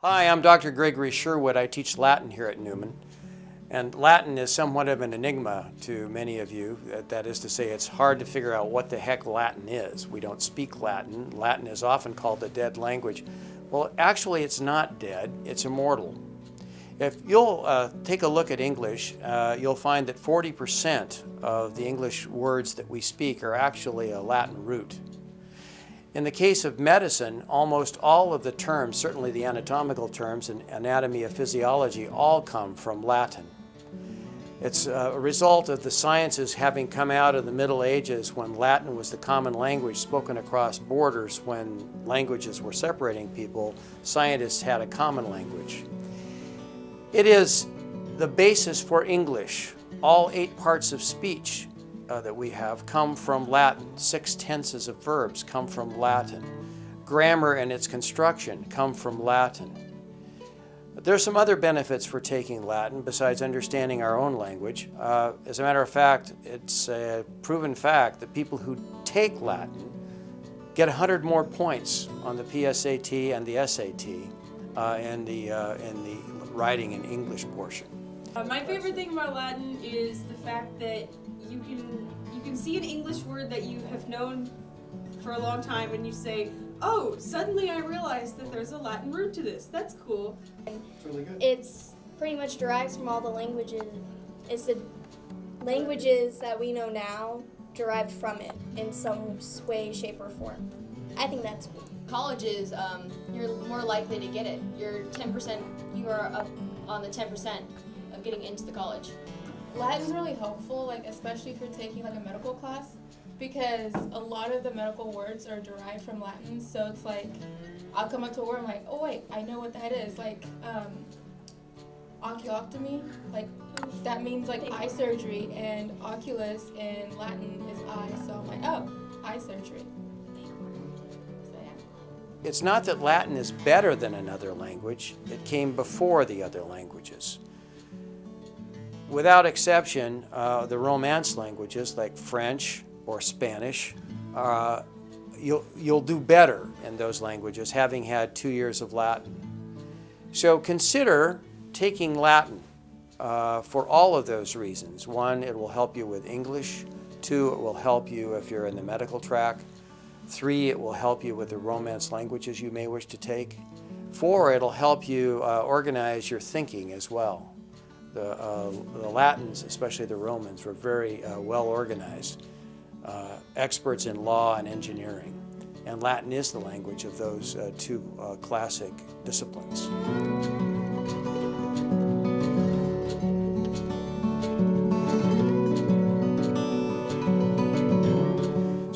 Hi, I'm Dr. Gregory Sherwood. I teach Latin here at Newman. And Latin is somewhat of an enigma to many of you. That is to say, it's hard to figure out what the heck Latin is. We don't speak Latin. Latin is often called a dead language. Well, actually, it's not dead. It's immortal. If you'll take a look at English, you'll find that 40% of the English words that we speak are actually a Latin root. In the case of medicine, almost all of the terms, certainly the anatomical terms and anatomy of physiology, all come from Latin. It's a result of the sciences having come out of the Middle Ages when Latin was the common language spoken across borders. When languages were separating people, scientists had a common language. It is the basis for English. All 8 parts of speech that we have come from Latin. 6 tenses of verbs come from Latin. Grammar and its construction come from Latin. But there are some other benefits for taking Latin besides understanding our own language. As a matter of fact, it's a proven fact that people who take Latin get 100 more points on the PSAT and the SAT in the writing and English portion. My favorite thing about Latin is the fact that you can see an English word that you have known for a long time and you say, oh, suddenly I realized that there's a Latin root to this. That's cool. It's really good. It's pretty much derives from all the languages. It's the languages that we know now derived from it in some way, shape, or form. I think that's cool. Colleges, you're more likely to get it. You're 10%, you are up on the 10% of getting into the college. Latin's really helpful, especially if you're taking a medical class, because a lot of the medical words are derived from Latin. So it's I'll come up to a word, I'm like, oh wait, I know what that is. Oculotomy, that means eye surgery, and oculus in Latin is eye. So I'm like, oh, eye surgery. So yeah. It's not that Latin is better than another language. It came before the other languages. Without exception, the Romance languages like French or Spanish, you'll do better in those languages having had 2 years of Latin. So consider taking Latin for all of those reasons. 1, it will help you with English. 2, it will help you if you're in the medical track. 3, it will help you with the Romance languages you may wish to take. 4, it'll help you organize your thinking as well. The Latins, especially the Romans, were very well organized, experts in law and engineering. And Latin is the language of those 2 classic disciplines.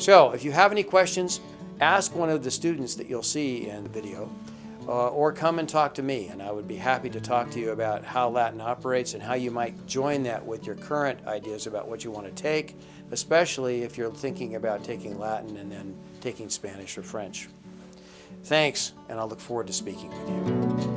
So, if you have any questions, ask one of the students that you'll see in the video. Or come and talk to me, and I would be happy to talk to you about how Latin operates and how you might join that with your current ideas about what you want to take, especially if you're thinking about taking Latin and then taking Spanish or French. Thanks, and I'll look forward to speaking with you.